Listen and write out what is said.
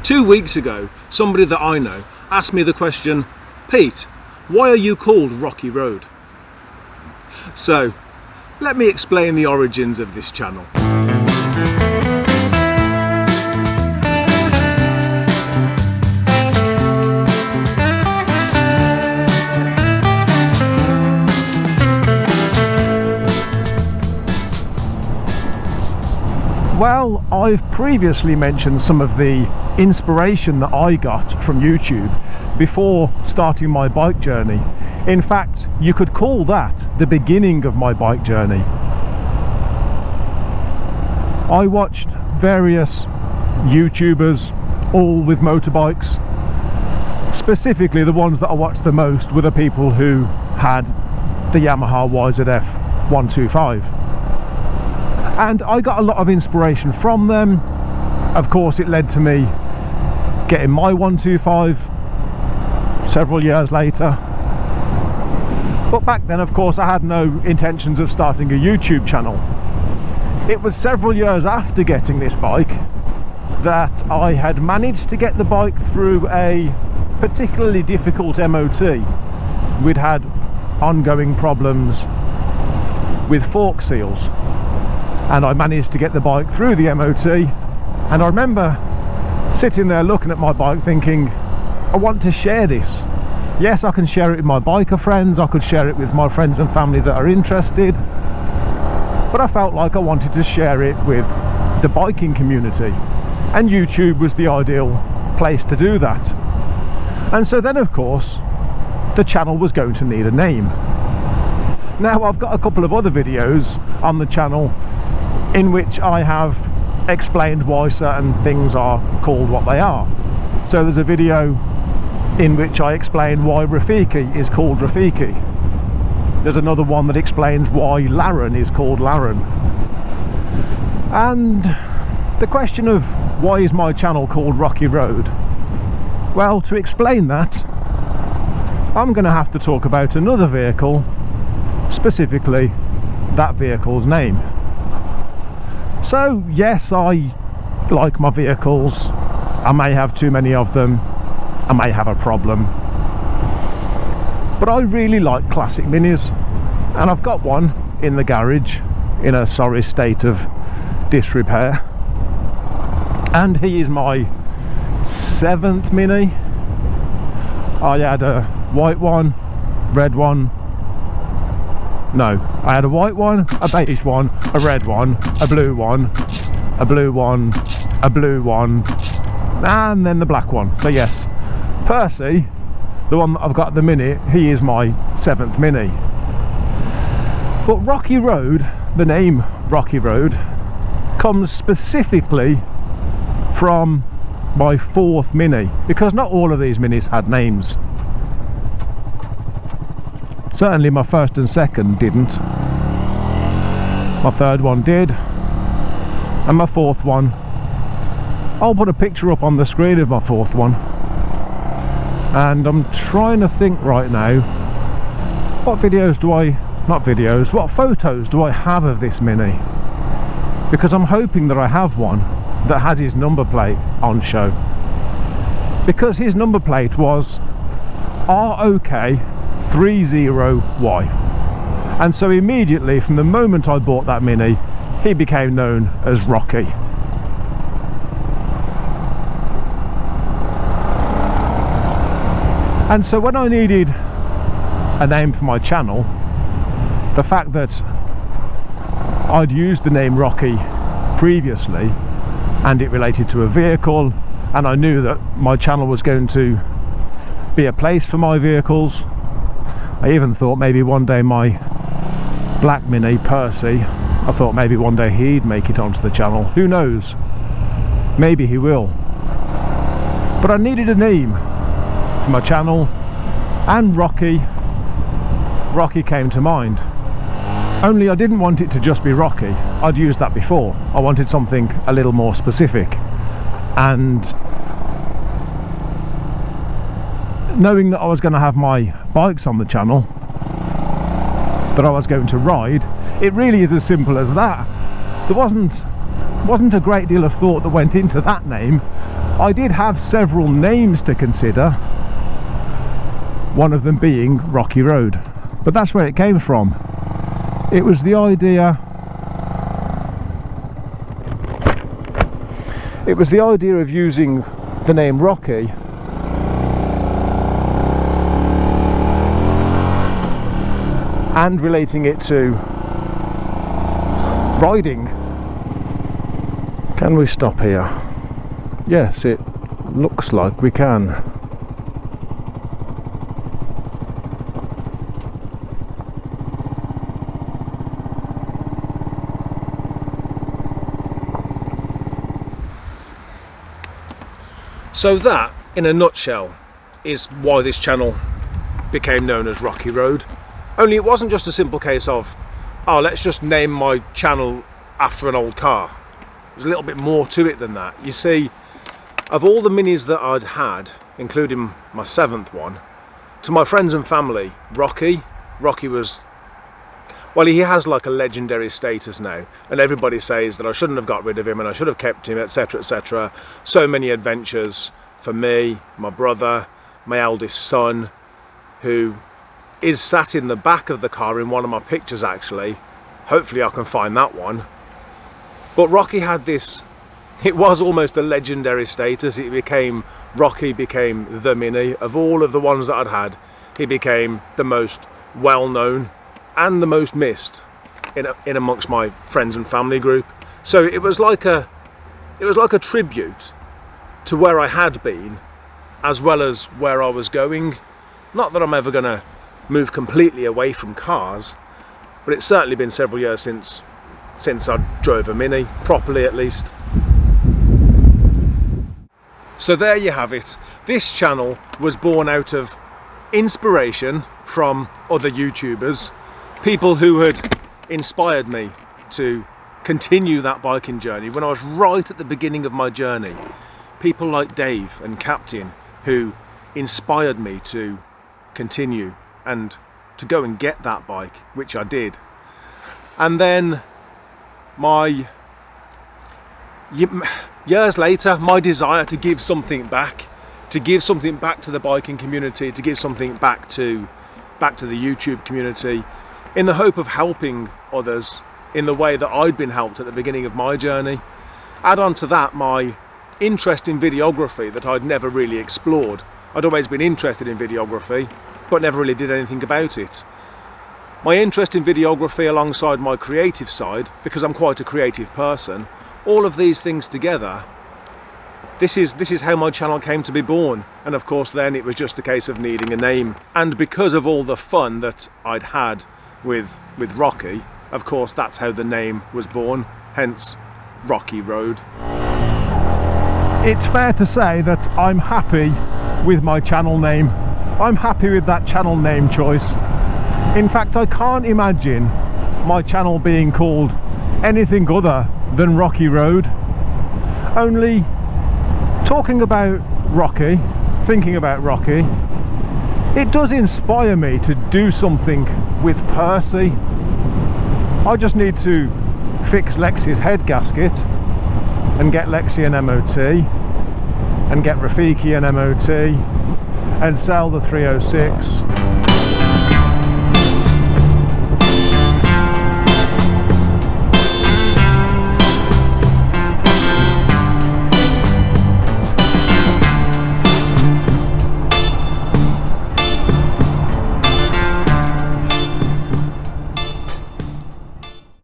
2 weeks ago, somebody that I know asked me the question, Pete, why are you called Rocky Road? So, let me explain the origins of this channel. Well, I've previously mentioned some of the inspiration that I got from YouTube before starting my bike journey. In fact, you could call that the beginning of my bike journey. I watched various YouTubers, all with motorbikes. Specifically, the ones that I watched the most were the people who had the Yamaha YZF 125. And I got a lot of inspiration from them. Of course, it led to me getting my 125 several years later. But back then, of course, I had no intentions of starting a YouTube channel. It was several years after getting this bike that I had managed to get the bike through a particularly difficult MOT. We'd had ongoing problems with fork seals, and I managed to get the bike through the MOT. And I remember sitting there looking at my bike thinking, I want to share this. Yes, I can share it with my biker friends, I could share it with my friends and family that are interested, but I felt like I wanted to share it with the biking community, and YouTube was the ideal place to do that. And so then, of course, the channel was going to need a name. Now, I've got a couple of other videos on the channel in which I have explained why certain things are called what they are. So there's a video in which I explain why Rafiki is called Rafiki. There's another one that explains why Larren is called Larren. And the question of why is my channel called Rocky Road? Well, to explain that, I'm going to have to talk about another vehicle, specifically that vehicle's name. So yes, I like my vehicles. I may have too many of them. I may have a problem. But I really like classic minis, and I've got one in the garage in a sorry state of disrepair. And he is my 7th Mini. I had a white one, red one. No, I had a white one, a beige one, a red one, a blue one, a blue one, a blue one, and then the black one. So yes, Percy, the one that I've got at the minute, he is my 7th Mini. But Rocky Road, the name Rocky Road, comes specifically from my 4th Mini, because not all of these Minis had names. Certainly my 1st and 2nd didn't. My 3rd one did, and my 4th one, I'll put a picture up on the screen of my 4th one. And I'm trying to think right now, what photos do I have of this Mini? Because I'm hoping that I have one that has his number plate on show. Because his number plate was ROK 30Y, and so immediately from the moment I bought that Mini, he became known as Rocky. And so when I needed a name for my channel, the fact that I'd used the name Rocky previously and it related to a vehicle, and I knew that my channel was going to be a place for my vehicles, I even thought maybe one day my black Mini, Percy, I thought maybe one day he'd make it onto the channel. Who knows? Maybe he will. But I needed a name for my channel, and Rocky came to mind. Only I didn't want it to just be Rocky. I'd used that before. I wanted something a little more specific. And knowing that I was going to have my bikes on the channel that I was going to ride, it really is as simple as that. There wasn't a great deal of thought that went into that name. I did have several names to consider, one of them being Rocky Road, but that's where it came from. It was the idea of using the name Rocky and relating it to riding. Can we stop here? Yes, it looks like we can. So that, in a nutshell, is why this channel became known as Rocky Road. Only it wasn't just a simple case of, oh, let's just name my channel after an old car. There's a little bit more to it than that. You see, of all the Minis that I'd had, including my 7th one, to my friends and family, Rocky was, well, he has like a legendary status now, and everybody says that I shouldn't have got rid of him and I should have kept him, etc, etc. So many adventures for me, my brother, my eldest son, who is sat in the back of the car in one of my pictures actually. Hopefully I can find that one. But Rocky had this, it was almost a legendary status. Rocky became the Mini. Of all of the ones that I'd had, he became the most well-known and the most missed in amongst my friends and family group. So it was like a tribute to where I had been, as well as where I was going. Not that I'm ever going to move completely away from cars, but it's certainly been several years since I drove a Mini, properly at least. So there you have it. This channel was born out of inspiration from other YouTubers, people who had inspired me to continue that biking journey when I was right at the beginning of my journey. People like Dave and Captain who inspired me to continue and to go and get that bike, which I did. And then years later, my desire to give something back to the biking community, to give something back to the YouTube community, in the hope of helping others in the way that I'd been helped at the beginning of my journey. Add on to that my interest in videography that I'd never really explored. I'd always been interested in videography, but never really did anything about it. My interest in videography alongside my creative side, because I'm quite a creative person, all of these things together, this is how my channel came to be born. And of course then it was just a case of needing a name. And because of all the fun that I'd had with Rocky, of course that's how the name was born, hence Rocky Road. It's fair to say that I'm happy with my channel name. I'm happy with that channel name choice. In fact, I can't imagine my channel being called anything other than Rocky Road. Only talking about Rocky, thinking about Rocky, it does inspire me to do something with Percy. I just need to fix Lexi's head gasket and get Lexi an MOT and get Rafiki an MOT and sell the 306